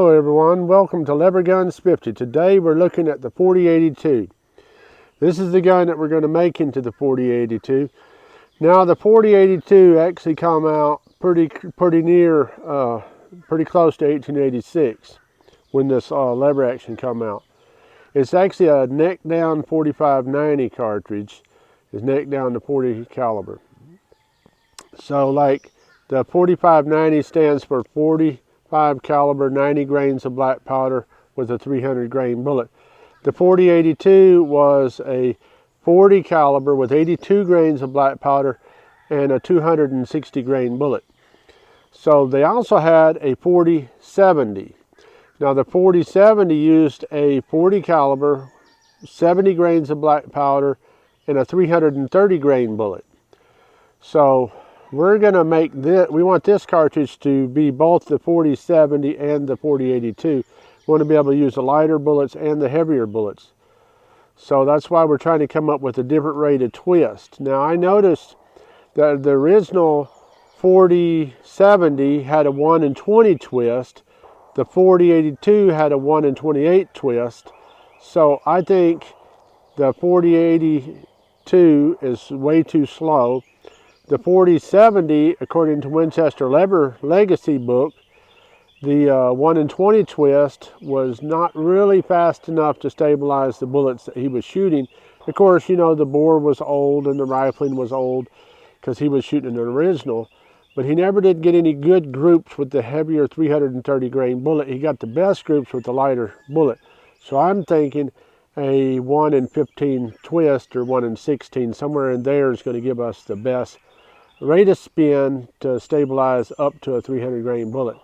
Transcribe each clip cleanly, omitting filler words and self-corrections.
Hello everyone, welcome to Lever Guns 50. Today we're looking at the 4082. This is the gun that we're going to make into the 4082. Now the 4082 actually come out pretty close to 1886 when this lever action come out. It's actually a neck down 4590 cartridge. It's neck down to 40 caliber. So like the 4590 stands for 45 caliber, 90 grains of black powder with a 300 grain bullet. The 4082 was a 40 caliber with 82 grains of black powder and a 260 grain bullet. So they also had a 4070. Now the 4070 used a 40 caliber, 70 grains of black powder and a 330 grain bullet. So we're going to make this, we want this cartridge to be both the 4070 and the 4082. We want to be able to use the lighter bullets and the heavier bullets. So that's why we're trying to come up with a different rate of twist. Now I noticed that the original 4070 had a 1 in 20 twist. The 4082 had a 1 in 28 twist. So I think the 4082 is way too slow. The 4070, according to Winchester Lever Legacy book, the 1 in 20 twist was not really fast enough to stabilize the bullets that he was shooting. Of course, you know, the bore was old and the rifling was old because he was shooting an original, but he never did get any good groups with the heavier 330 grain bullet. He got the best groups with the lighter bullet. So I'm thinking a 1 in 15 twist or 1 in 16, somewhere in there is going to give us the best rate of spin to stabilize up to a 300 grain bullet.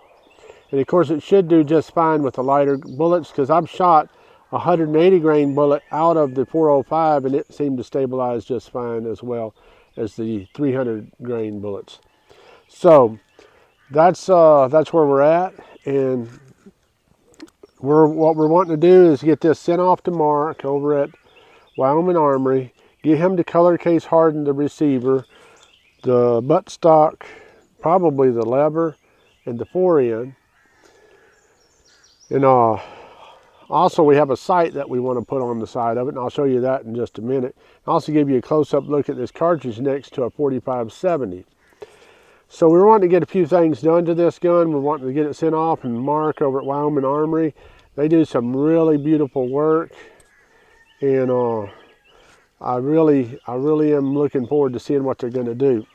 And of course it should do just fine with the lighter bullets because I've shot a 180 grain bullet out of the 405 and it seemed to stabilize just fine as well as the 300 grain bullets. So that's where we're at, and what we're wanting to do is get this sent off to Mark over at Wyoming Armory, get him to color case harden the receiver, the buttstock, probably the lever, and the fore-end. And also we have a sight that we want to put on the side of it, and I'll show you that in just a minute. I'll also give you a close-up look at this cartridge next to a 4570. So we're wanting to get a few things done to this gun. We're wanting to get it sent off, and Mark over at Wyoming Armory, they do some really beautiful work, and I really am looking forward to seeing what they're going to do.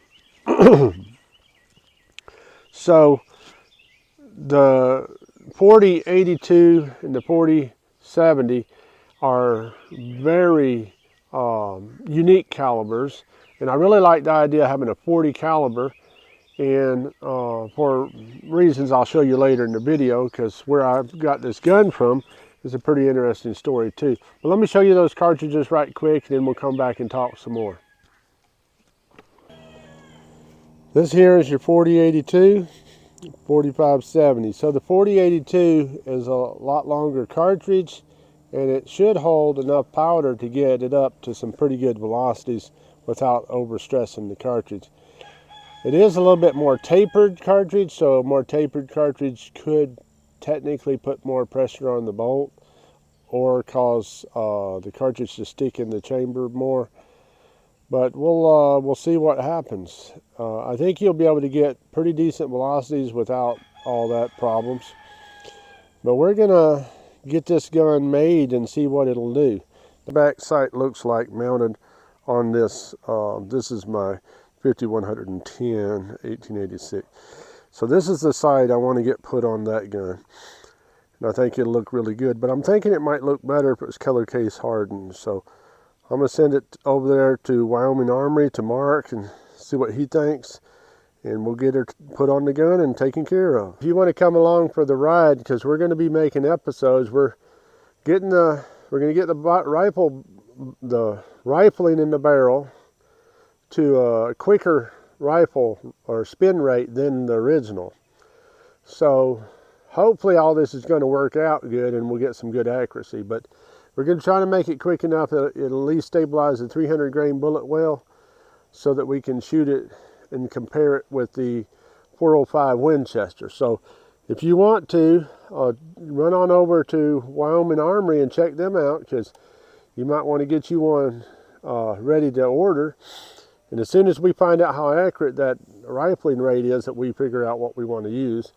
So the 4082 and the 4070 are very unique calibers, and I really like the idea of having a 40 caliber, and for reasons I'll show you later in the video, because where I've got this gun from is a pretty interesting story too. But let me show you those cartridges right quick, and then we'll come back and talk some more. This here is your 4082, 4570. So the 4082 is a lot longer cartridge, and it should hold enough powder to get it up to some pretty good velocities without overstressing the cartridge. It is a little bit more tapered cartridge, so a more tapered cartridge could technically put more pressure on the bolt or cause the cartridge to stick in the chamber more. But we'll see what happens. I think you'll be able to get pretty decent velocities without all that problems. But we're gonna get this gun made and see what it'll do. The back sight looks like mounted on this. This is my 5110 1886. So this is the sight I want to get put on that gun. And I think it'll look really good. But I'm thinking it might look better if it was color case hardened. So I'm going to send it over there to Wyoming Armory to Mark and see what he thinks, and we'll get it put on the gun and taken care of. If you want to come along for the ride, because we're going to be making episodes, we're going to get the rifling in the barrel to a quicker rifle or spin rate than the original. So hopefully all this is going to work out good and we'll get some good accuracy, but we're going to try to make it quick enough that it'll at least stabilize the 300 grain bullet well, so that we can shoot it and compare it with the 405 Winchester. So If you want to, run on over to Wyoming Armory and check them out, because you might want to get you one ready to order. And as soon as we find out how accurate that rifling rate is, that we figure out what we want to use.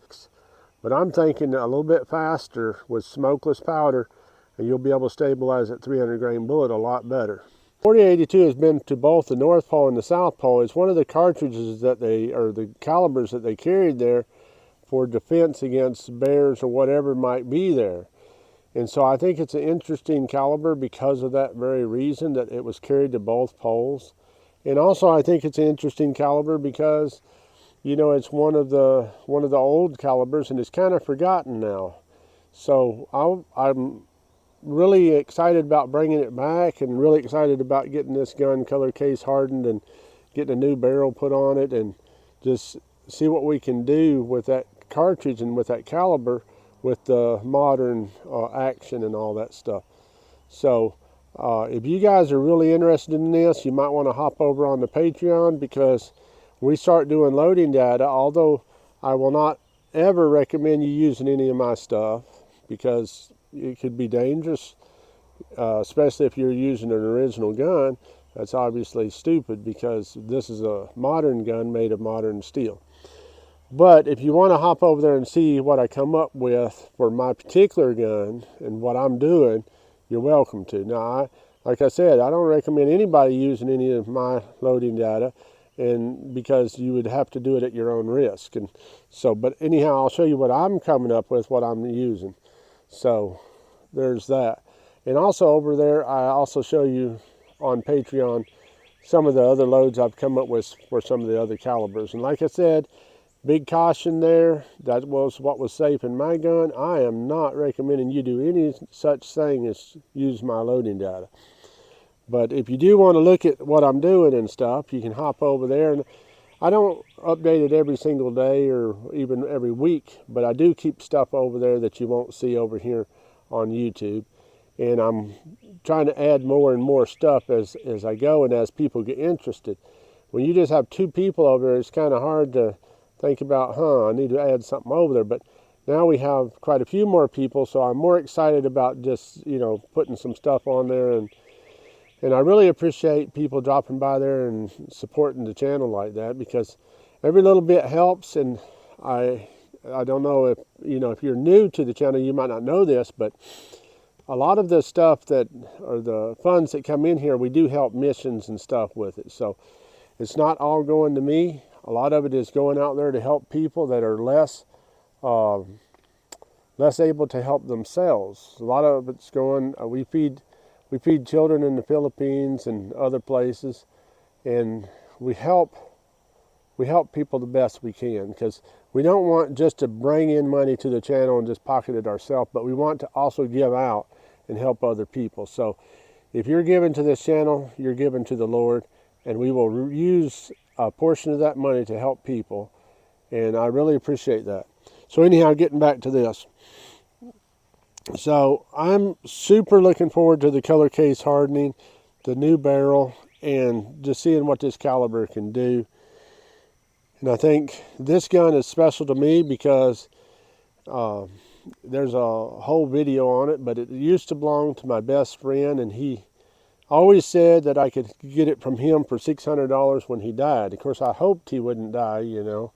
But I'm thinking a little bit faster with smokeless powder, and you'll be able to stabilize that 300 grain bullet a lot better. 4082 has been to both the North Pole and the South Pole. It's one of the cartridges that or the calibers that they carried there for defense against bears or whatever might be there. And so I think it's an interesting caliber because of that very reason, that it was carried to both poles. And also I think it's an interesting caliber because, you know, it's one of the old calibers, and it's kind of forgotten now. So I'm really excited about bringing it back, and really excited about getting this gun color case hardened and getting a new barrel put on it, and just see what we can do with that cartridge and with that caliber with the modern action and all that stuff. So if you guys are really interested in this, you might want to hop over on the Patreon, because we start doing loading data, although I will not ever recommend you using any of my stuff, because it could be dangerous, especially if you're using an original gun. That's obviously stupid, because this is a modern gun made of modern steel. But if you want to hop over there and see what I come up with for my particular gun and what I'm doing, you're welcome to. Now, like I said, I don't recommend anybody using any of my loading data, and because you would have to do it at your own risk. And so, but anyhow, I'll show you what I'm coming up with, what I'm using. So there's that. And also over there, I also show you on Patreon some of the other loads I've come up with for some of the other calibers. And like I said, big caution there, that was what was safe in my gun. I am not recommending you do any such thing as use my loading data. But if you do want to look at what I'm doing and stuff, you can hop over there. And I don't update it every single day or even every week, but I do keep stuff over there that you won't see over here on YouTube. And I'm trying to add more and more stuff as I go and as people get interested. When you just have two people over there, it's kind of hard to think about, I need to add something over there. But now we have quite a few more people, so I'm more excited about just, you know, putting some stuff on there. And I really appreciate people dropping by there and supporting the channel like that, because every little bit helps. And I don't know if, you know, if you're new to the channel, you might not know this, but a lot of the stuff that, or the funds that come in here, we do help missions and stuff with it. So it's not all going to me. A lot of it is going out there to help people that are less able to help themselves. A lot of it's going, we feed children in the Philippines and other places, and we help people the best we can, because we don't want just to bring in money to the channel and just pocket it ourselves, but we want to also give out and help other people. So if you're giving to this channel, you're giving to the Lord, and we will use a portion of that money to help people, and I really appreciate that. So anyhow, getting back to this. So I'm super looking forward to the color case hardening, the new barrel, and just seeing what this caliber can do. And I think this gun is special to me because there's a whole video on it, but it used to belong to my best friend, and he always said that I could get it from him for $600 when he died. Of course, I hoped he wouldn't die, you know.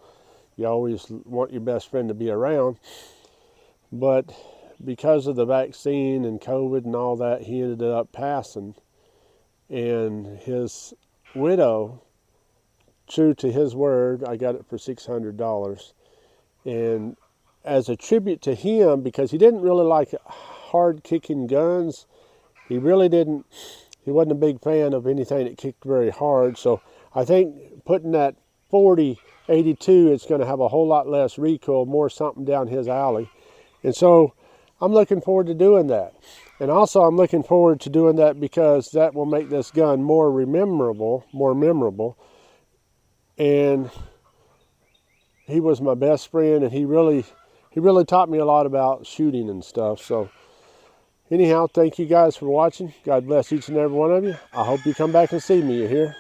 You always want your best friend to be around. But because of the vaccine and COVID and all that, he ended up passing. And his widow, true to his word, I got it for $600. And as a tribute to him, because he didn't really like hard-kicking guns, he wasn't a big fan of anything that kicked very hard. So I think putting that 4082, it's going to have a whole lot less recoil, more something down his alley. And so I'm looking forward to doing that. And also I'm looking forward to doing that because that will make this gun more memorable. And he was my best friend, and he really taught me a lot about shooting and stuff. So anyhow, thank you guys for watching. God bless each and every one of you. I hope you come back and see me. You hear?